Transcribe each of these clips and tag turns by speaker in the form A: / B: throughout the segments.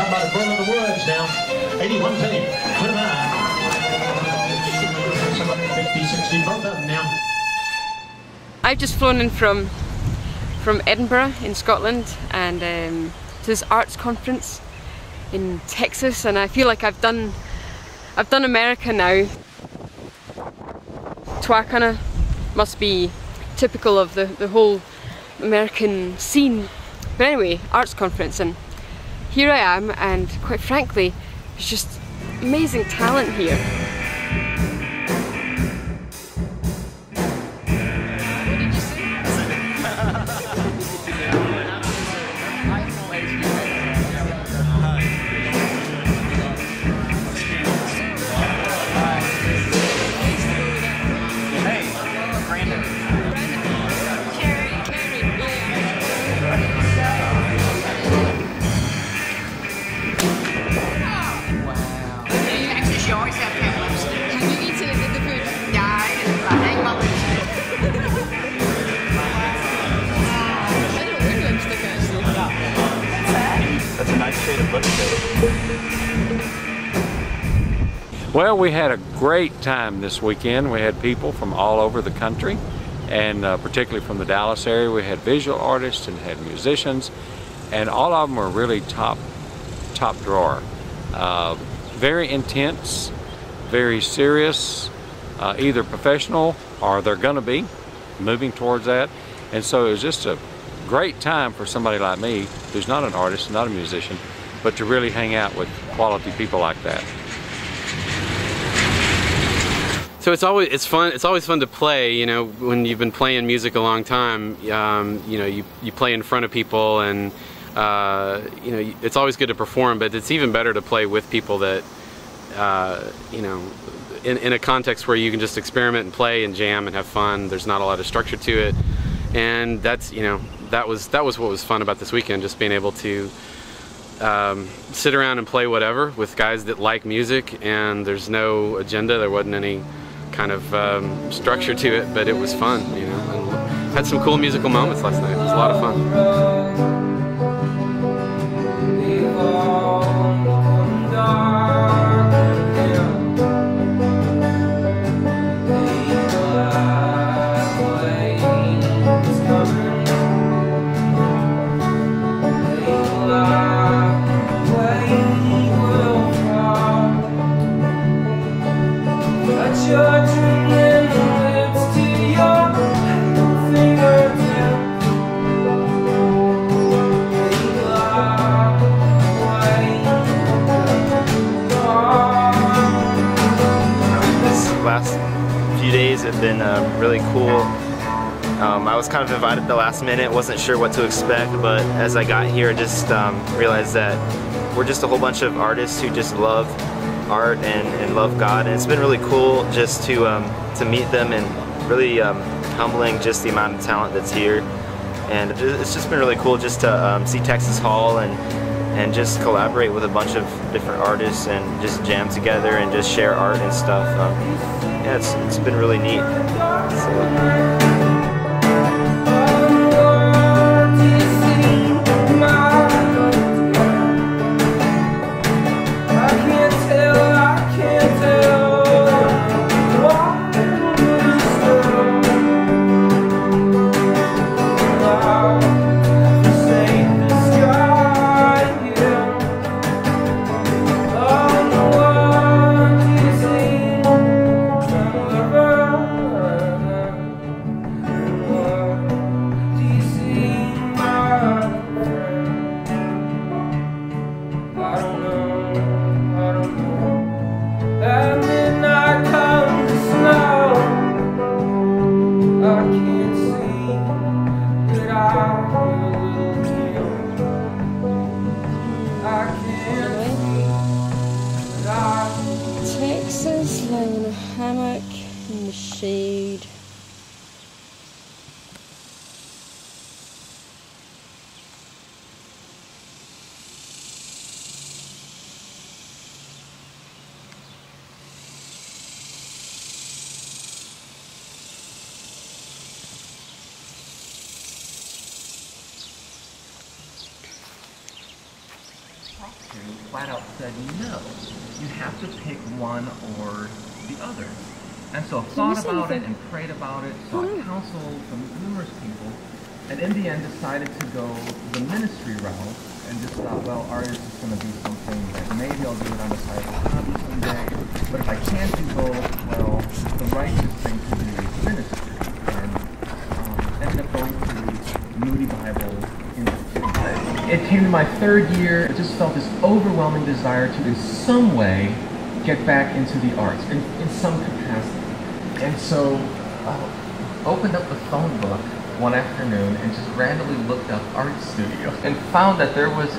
A: done by the Bull of the Woods now. 81 feet. Put him out. 50, 60, both of them now.
B: I've just flown in from Edinburgh in Scotland and to this arts conference in Texas, and I feel like I've done America now. Tehuacana must be typical of the whole American scene. But anyway, arts conference, and here I am, and quite frankly, there's just amazing talent here.
C: Well, we had a great time this weekend. We had people from all over the country, and particularly from the Dallas area. We had visual artists and had musicians, and all of them were really top drawer. Very intense, very serious, either professional or they're gonna be moving towards that. And so it was just a great time for somebody like me who's not an artist, not a musician, but to really hang out with quality people like that.
D: So it's always fun to play, you know, when you've been playing music a long time. You know, you play in front of people, and you know, it's always good to perform, but it's even better to play with people that you know, in a context where you can just experiment and play and jam and have fun. There's not a lot of structure to it, and that's, you know, that was what was fun about this weekend, just being able to sit around and play whatever with guys that like music, and there's no agenda. There wasn't any kind of structure to it, but it was fun, you know, and had some cool musical moments last night. It was a lot of fun.
E: Have been really cool. I was kind of invited at the last minute, wasn't sure what to expect, but as I got here, I just realized that we're just a whole bunch of artists who just love art and love God, and it's been really cool just to meet them, and really humbling just the amount of talent that's here. And it's just been really cool just to see Texas Hall and just collaborate with a bunch of different artists and just jam together and just share art and stuff. Yeah, it's been really neat. So.
B: Texas, lying in a hammock in the shade.
F: Trinity flat out said no. You have to pick one or the other. And so I thought about it and prayed about it, sought counsel from numerous people, and in the end decided to go the ministry route and just thought, well, art is just going to be something that maybe I'll do it on the side of the hobby someday, but if I can't do both, well, the righteous thing to do is ministry. And ended up going to Moody Bible Institute. It came to my third year. I just felt this overwhelming desire to, in some way, get back into the arts, in some capacity. And so opened up the phone book one afternoon and just randomly looked up art studios and found that there was,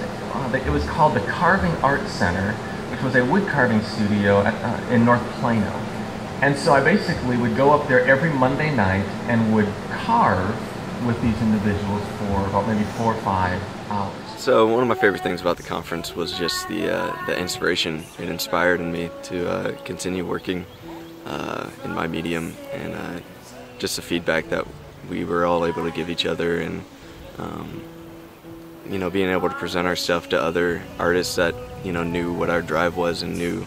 F: it was called the Carving Art Center, which was a wood carving studio in North Plano. And so I basically would go up there every Monday night and would carve with these individuals for about maybe 4 or 5 hours.
G: So one of my favorite things about the conference was just the inspiration it inspired in me to continue working in my medium, and just the feedback that we were all able to give each other, and you know, being able to present our stuff to other artists that, you know, knew what our drive was and knew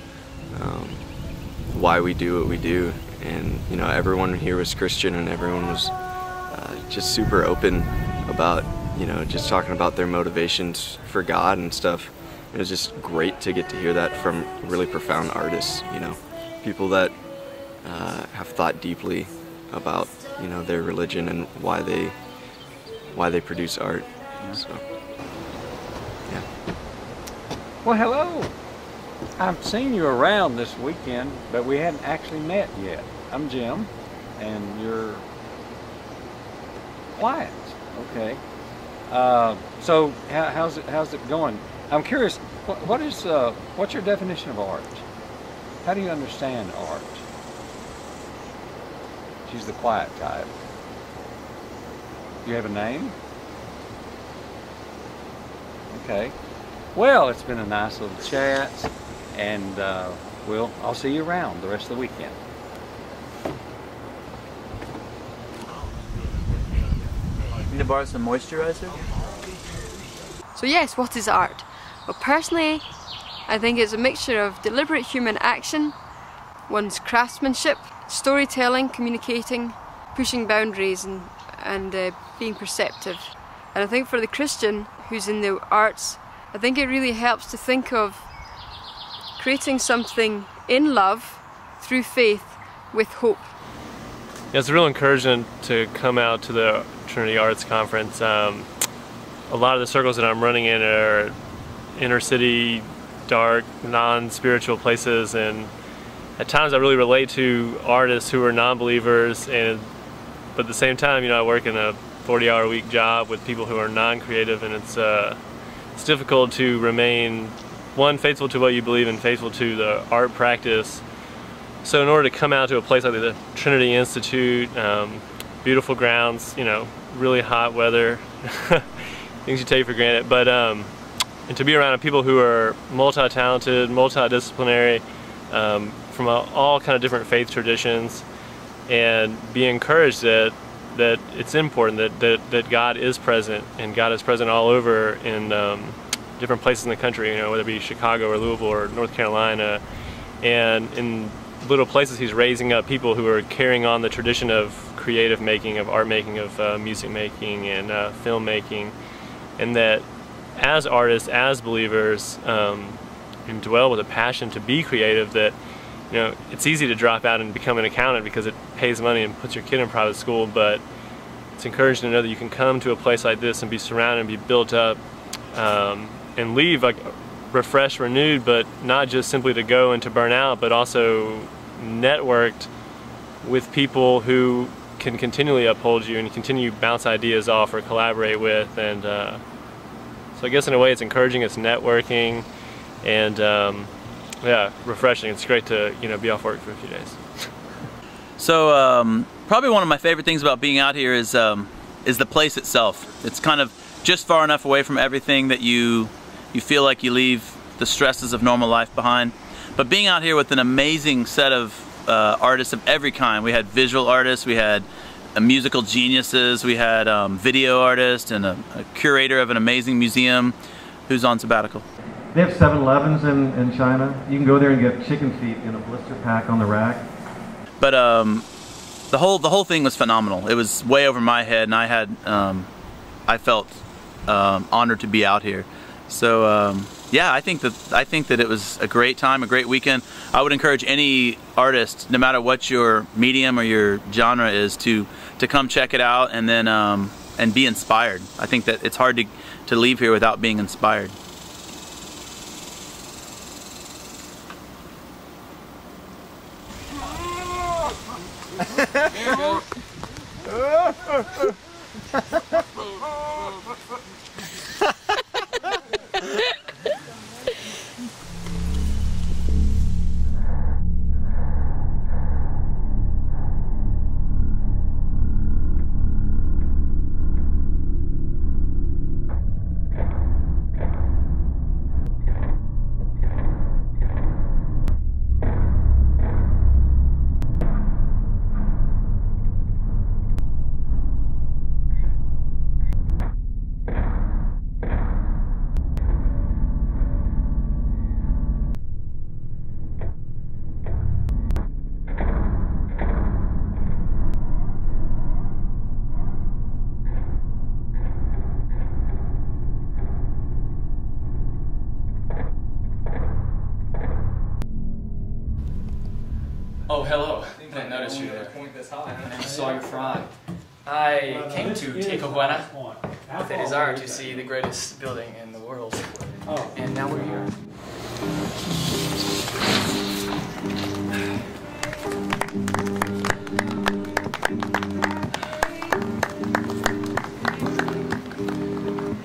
G: why we do what we do. And you know, everyone here was Christian, and everyone was just super open about, you know, just talking about their motivations for God and stuff. It was just great to get to hear that from really profound artists, you know, people that have thought deeply about, you know, their religion and why they produce art. So, yeah.
C: Well, hello. I've seen you around this weekend, but we hadn't actually met yet. I'm Jim, and you're Quiet. Okay. So how's it going? I'm curious. What's your definition of art? How do you understand art? She's the quiet type. Do you have a name? Okay. Well, it's been a nice little chat, and I'll see you around the rest of the weekend.
H: Need to borrow some moisturizer?
B: So yes, what is art? Well, personally, I think it's a mixture of deliberate human action, one's craftsmanship, storytelling, communicating, pushing boundaries, and being perceptive. And I think for the Christian who's in the arts, I think it really helps to think of creating something in love through faith with hope.
I: Yeah, it's a real encouragement to come out to the Trinity Arts Conference. A lot of the circles that I'm running in are inner city, dark, non-spiritual places, and at times I really relate to artists who are non-believers, but at the same time, you know, I work in a 40-hour-a-week job with people who are non-creative, and it's difficult to remain, one, faithful to what you believe and faithful to the art practice. So in order to come out to a place like the Trinity Institute, beautiful grounds, you know, really hot weather, things you take for granted, but and to be around people who are multi-talented, multidisciplinary, from all kind of different faith traditions, and be encouraged that it's important that God is present, and God is present all over in different places in the country, you know, whether it be Chicago or Louisville or North Carolina, and in little places He's raising up people who are carrying on the tradition of creative making, of art making, of music making, and film making, and that as artists, as believers, and dwell with a passion to be creative, that, you know, it's easy to drop out and become an accountant because it pays money and puts your kid in private school, but it's encouraging to know that you can come to a place like this and be surrounded and be built up, and leave like refreshed, renewed, but not just simply to go and to burn out, but also networked with people who can continually uphold you and continue to bounce ideas off or collaborate with. And so I guess in a way it's encouraging, it's networking, and yeah, refreshing. It's great to, you know, be off work for a few days.
H: So probably one of my favorite things about being out here is the place itself. It's kind of just far enough away from everything that you feel like you leave the stresses of normal life behind. But being out here with an amazing set of artists of every kind. We had visual artists, we had musical geniuses, we had video artists, and a curator of an amazing museum who's on sabbatical.
J: They have 7-Elevens in China. You can go there and get chicken feet in a blister pack on the rack.
H: But the whole thing was phenomenal. It was way over my head, and I felt honored to be out here. So yeah, I think that it was a great time, a great weekend. I would encourage any artist, no matter what your medium or your genre is, to come check it out and then and be inspired. I think that it's hard to leave here without being inspired.
K: Oh, hello. I didn't notice you there. My name is Sawyer Fry. I came to Tehuacana with a desire to see the greatest building in the world. And now we're here.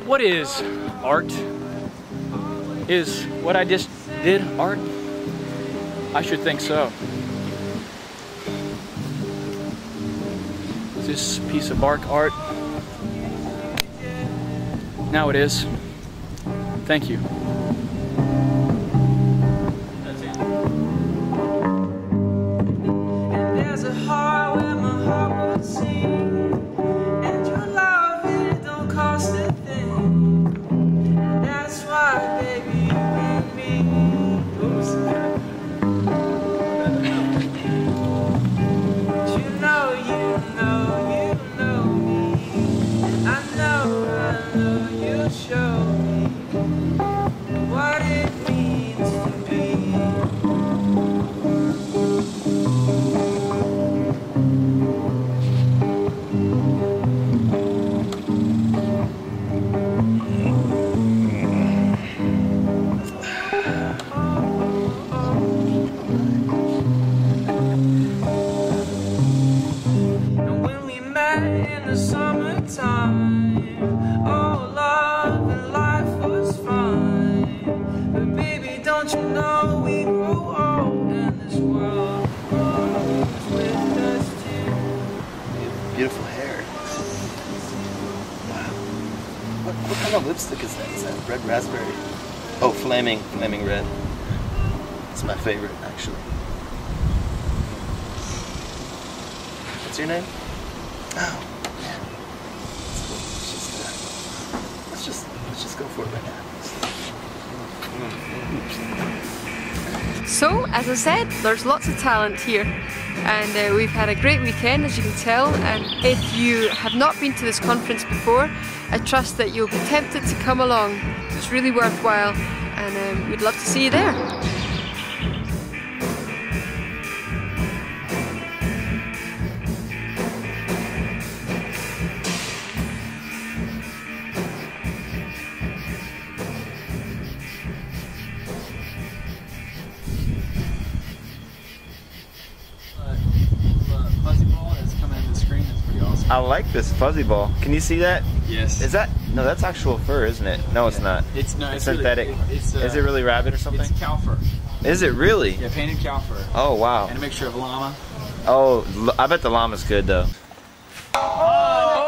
L: What is art? Is what I just did art? I should think so. Is this piece of bark art? Now it is. Thank you.
M: And there's a heart where my heart would sing, and your love, it don't cost a thing, and that's why, baby, you made me. Show me what it means to be. And when we met in the summertime, don't you know we grow old and this world grows with us too.
N: Beautiful hair. Wow. What kind of lipstick is that? Is that red raspberry? Oh, flaming red. It's my favorite, actually. What's your name? Oh, man. Let's just go for it right now.
B: So, as I said, there's lots of talent here, and we've had a great weekend, as you can tell, and if you have not been to this conference before, I trust that you'll be tempted to come along. It's really worthwhile, and we'd love to see you there.
E: I like this fuzzy ball. Can you see that?
K: Yes.
E: Is that? No, that's actual fur, isn't it? No, it's not.
K: It's
E: synthetic.
K: Really,
E: is it really rabbit or something?
K: It's cow fur.
E: Is it really?
K: Yeah, painted cow fur.
E: Oh, wow.
K: And a mixture of llama.
E: Oh, I bet the llama's good though.
H: Oh!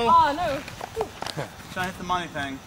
B: Oh no!
H: Trying to hit the money thing.